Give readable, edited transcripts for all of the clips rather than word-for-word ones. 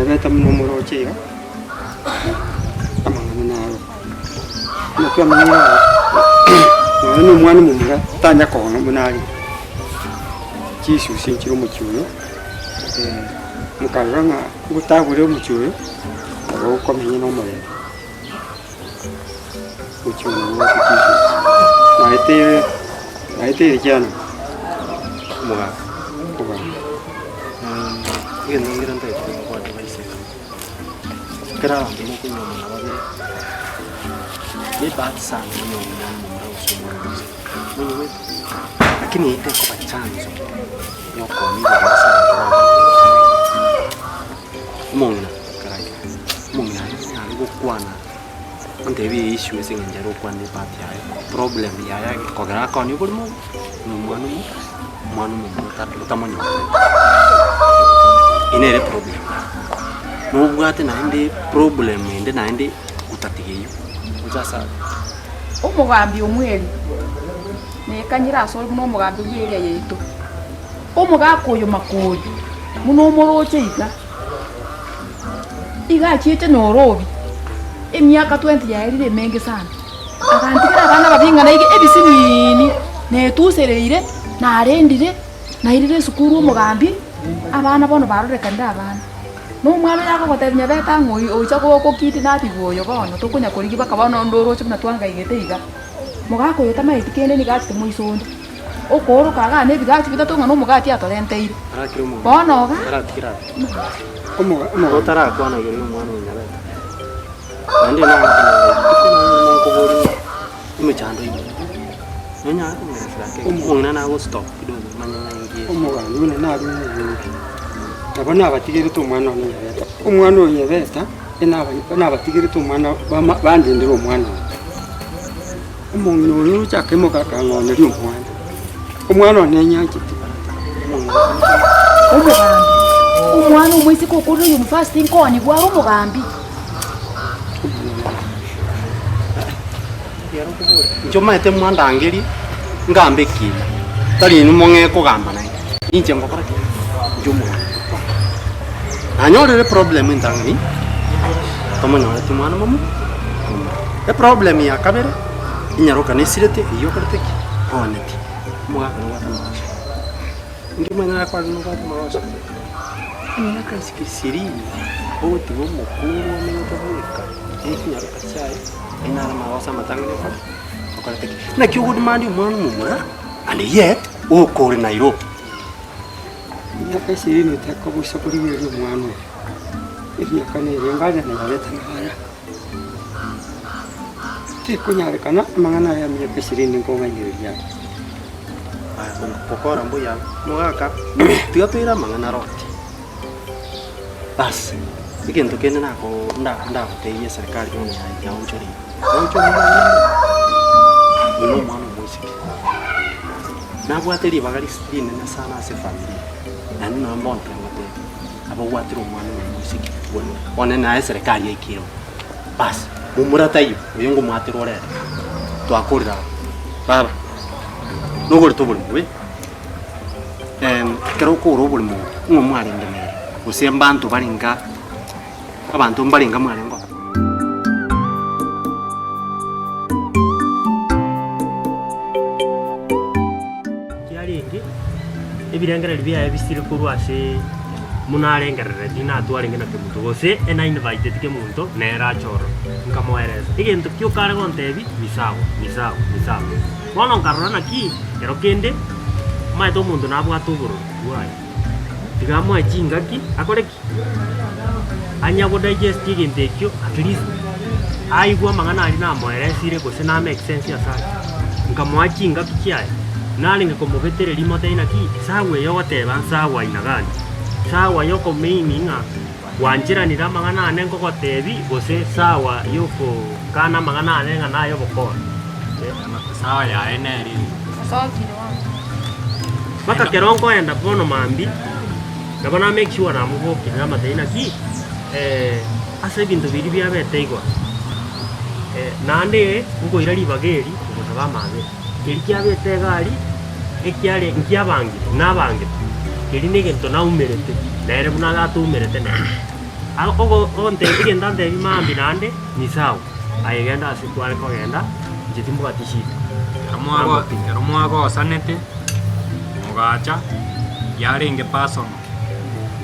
nyabeta mnomoro chega amangana nawe nakwa mnyira no mwana mumura tanya kono munali Jisu sinchiro muchuyo mukaranga gutagure muchuyo aro komenye no mole muchuyo wa Jisu naite jana muga igen ngiran tai ko ade baise kara mo ko no na babe ni bat sang no mumura usumo lakini ite kwa chanzo yoko ni basa mongna karaka mongna nalo kwana ante bi issue singa jaro kwanne patia problem ya ko gara ko ni burmo manu tar tamanyo ine re problem no bugate na inde problem inde na inde utatigeyo uzasa umugambi umweli nekanyira so muno mugambi yeri yeito umugakoyo makoyo muno moroche iga chiete norobi emyaka 20 yairire menge sana akantikira abana babinga na ebisibini netusereire narendire nairire sukuru umugambi abana bono baroreka nda abana no mwana yako gotebnya beta ngoi ocha goko kiti nati goyo bono tukunya kurigi bakabono ndoro chuna twanga igete iga mugako yota maiti kende ni gati muisonde okoro kaga ne bigati bitatu ngano mugati atorenteire bono ga arakira omo tara kwana yuri mwana nyara ande na ko bori imechando ibi nanya ko mfrake umwana na go stop kidogo manyanya ingie umuga nune na rumu abana abatigire tu mwana no yabeta umwana oyebeta ena abatigire tu mwana bandindira umwana umuntu uri cyakemo kakangone ri umwana nenya kiti umwana umwisi kokuru university nkoni bwa umugambi yaro kubura njoma ete mwandangeri ngambe kina tari ni monge ko gamba nayi inje ngokora ki njomo anyorere problem ndangani tomonora timwana mamu e problem ya kabere inyaroka nesirete iyo karteki honeti mwaka wata maasha ngimana kwa no wata maasha ina kasiki siri oti wo mukuru ne utabuka inyaroka chai ina na maasa matangane kwa karteki na kiugud mandi mwana mumura and yet o kore Nairobi ina kasiri ne takabusa kuri wiri mwana iri yakane rengana na yaleta na kunyare kana mangana ya miya kasiri ningo nganyiriya pokora mbuya mwaka tigatwira mangana roti bas ikintu kene nako nda kuteia serikali yone ya unchori no mwana musiki na bwateri bagari stine na sana se familia nani no mbonto ngote abo bwatero mwana musiki wone na serikali yikiro bas mumurata iyo uyungu mwatirore twakurira baba nogore tobuli we kero ko robuli mu umwari ndemere usemba bantu baringa abantu mbaringa mwarengo kiaringi ebirengera libya ebisiri kurwase munarengerera dina twarenga ke muntu gose ena invited ke muntu nera choro nkamoereza ikintu kyukare kontebi misago wana nkarona ki ero kende maito muntu nabwa tuburu wai digamo ajinga ki akoreki anya go digest ikintu ekyo at least aigwa mangana ali na moeresire gose na make sense ya sana nkamwajinga kiyaye nali ngikomobetere limote ina ki sawe yote bansawa inagani sawa yoko meaninga wanjira ni mangana ane ngoko tebi gose sawa yoko kana mangana ane ngana yoko ko sawa ya eneri asante wangu baka kerongo enda bono mambi ndabona make sure na mugo kinama teina ki ase bintu biri bya beteigwa nande ngo irali bageri ngo bamaze kirikya betegari ekyale nkyabangi nabangi kiri negento na umerete nere bunaga tu umerete na ontebi genda ntebi mambi nande ni sawa ayegenda asitware kogenda njitimbuga tishika Romwago sanete mugacha yaringe person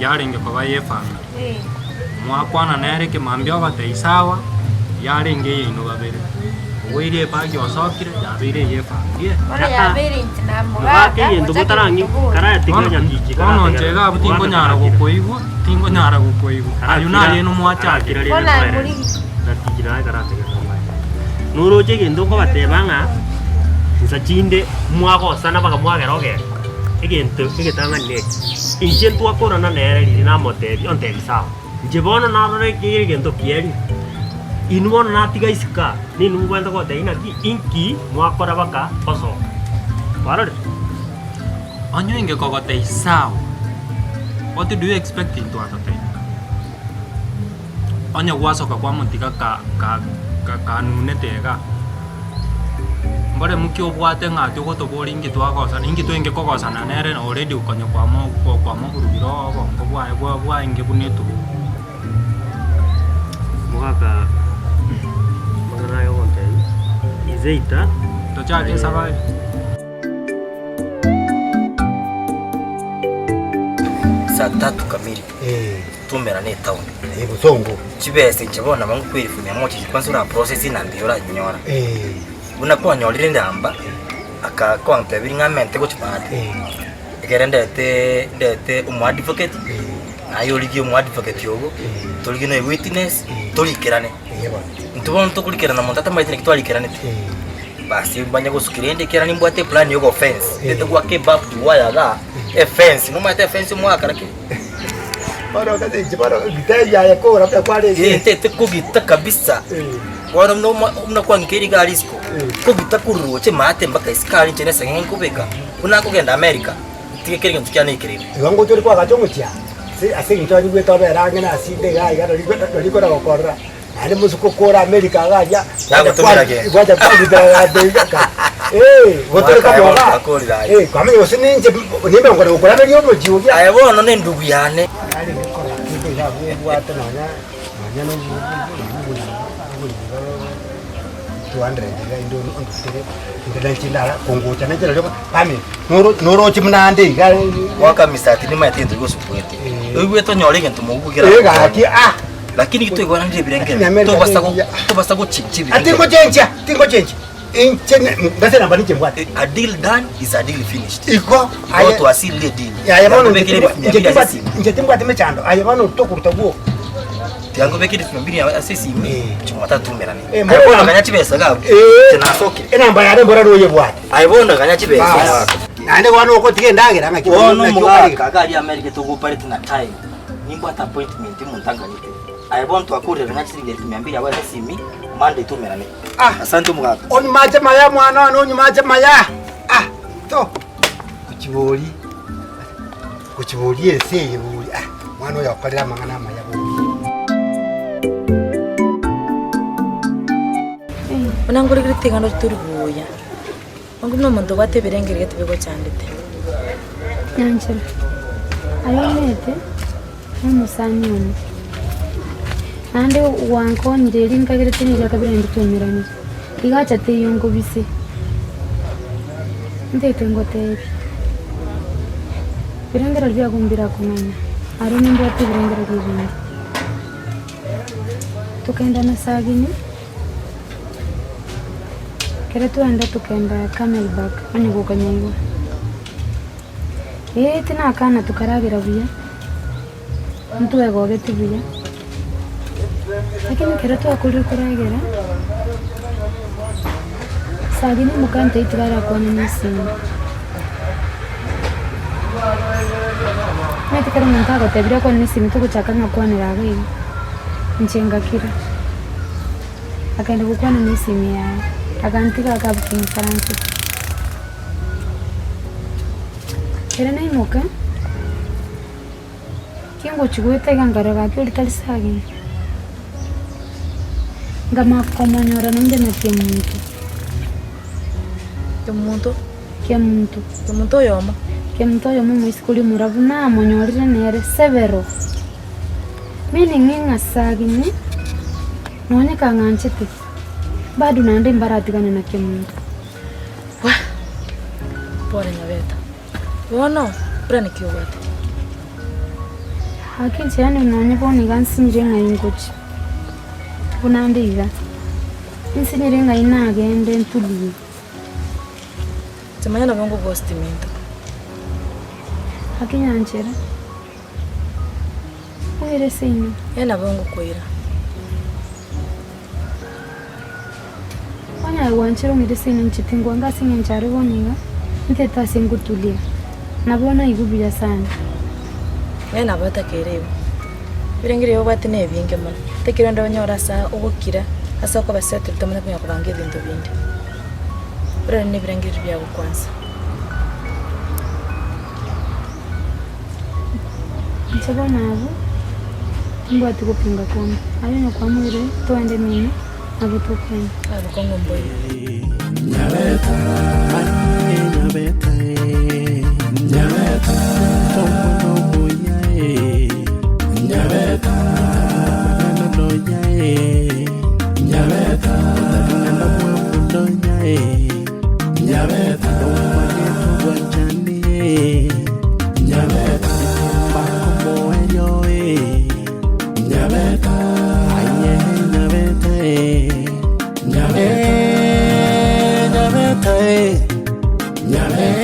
yaringe koba yefanga mwakwana nere kimambia bate isawa yaringe yino babere wire pagi osokire yabire yefanga Ona yabere ntina mugake yendo botarangi kara tiganya tiki kono njega butingo nyara gukoigu tingo nyara gukoigu ayuna yeno mwachakira Ona muri natikira kara tiganya nuroje gendo ko batebanga nzachinde mwagosana baga mwageroge egento egetanga ne inje twakorana nere riri na motebi ontebi sawa nje bona narore kiri gento kieri inubona natiga isika ni nubwenda ko deina ki inki mwakora baka oso barore anyo inge kogote isawa. What do you expect into atate? Anyo wasoka kwa mutika ka nunetega mbare muki obwate ngati gotobori ingi twagosa ingi twenge kogosana nere already ukonyo kwa burugiro bongo bwa inge bunetu mugaka magana yo onte izeita tochake sabai saa 3 kamili tumera ne town Busongo chibese chibona mangu kwifumya mochi kwanza ura process na ndiora nyora unakuwa nyolire ndamba aka konte biringamente go chipate ndete umu advocate ayo ligio umu advocate yogo toligino witness tolikirane ntubona tokulikirana montata maitine kitwalikirane basi banya gusukirende kirani mbwate plan yogo offense ndete kwa kebab waya ga offense no mate offense mwaka rake Baro kati jibaro gitaya ya ko rapya kwale tete kugita kabisa wana mna kwa ngiri galisko kugita kuruche mate mpaka iskali chene sengen kubeka una kugenda America tikekere ntukyane ikirimo wangu tori kwa gajongocha si asingi twani gweta bera ngena asinde ga igaro liko na gokora ale musuko kora America gaja gwaja kwagita adega wotori kwa baba kwame yosini nje nimbe ngora gokora beri omo jiugia ayebono ne ndugu yane ali gokora kike ya bwata nanya no 200 ndo ndusire ndela kongocha najera lyo pami noro chimnande ga waka misati ni mate ndugo supwete wewe nyore ngento mubugira ati lakini kitu igwana ndire birengera to basta go chichibi tingo chencha inchene ngasena mbani chembwate a deal done is a deal finished iko ayo to asili deal ya bano njetimba temechando ayo bano tokurtaguo tiango bekiri 2000 asisi chumata tumerane ayibona kanya chibesa ga tena soke enamba yare mbora roye bwate ayibona kanya chibesa ande wano uko tigendagira ngaki wono mugaga gali America to go party na time nimbo at appointment muntanganite ayibona to akure kanya chisinge 200 awa simi Monday tumerane asante mugaga oni maje maya mwana wano oni maje maya to kuchiboli ese yebuli mwana oyo akolera mangana maya Unanguri kritika ndo turi buya. Ngumno muntu batebirengere tubego cyandite. Nanjira. Ayonete. Namusanyoni. Ande wanko nderi nkagere tini yakabira nditumiranye. Igacha te yongo bise. Ndete ngote. Birengera bya gumbira kumanya. Ari nimbo atibirengera bibindi. Tukaenda na sagini. Kera tuenda tukenda Camelback aniko kanyango tina kana tukaragira buya mtu egogete buya lakini kera twakuri kuragira sagini mukanta itigara kwa nisini metikara muntago tebira kwa nisini tukuchaka ngakwana ragi nchenga kira akaenda kukwana nisini ya akantika akabuking Faransa. Kera na imoka. Kingo chugwete gangaraga kuri talisagi. Ngama komonyora nonde na Kemuntu yomo muiskuli muravu na monyorire nere severo. Mimi nginga sagini. Naone kanganchete. Bado naende mbarati kana na kemuntu. Wah. Pole Nyabeta. Wono, pura nikiobata. Hakinchi yani unaone boni gansi njenga ingochi. Bunande iga. Insinyirenga inagende ntuliye. Temanya na bongo gostimento. Hakinyanchera. Uhere sino. Yana bongo kwira. Wanya wanchero ngide sino nchitingwa ngasi nyenchare boniga. Nteta singutulia. Nabona igubya sana. Yana bata kerebo. Birengire yo bate ne binge mana. Tekiro ndo nyora sa ogokira. Asa ko basete tutamana kunya kubange bintu bindi. Ura ne birengire bya kwanza. Nchego nabo. Mbati kupinga kama. Ayo kwa mwire toende mimi abo tokenda. Abo kongo mboyo. Nyabeta, Nyabeta, Nyabeta, Tomo moya, Nyabeta, no yae, Nyabeta, no mundo yae, Nyabeta, no maneto wanjani, Nyabeta, bako moyo Nyabeta, aye Nyabeta, Nyabeta. Nyabeta,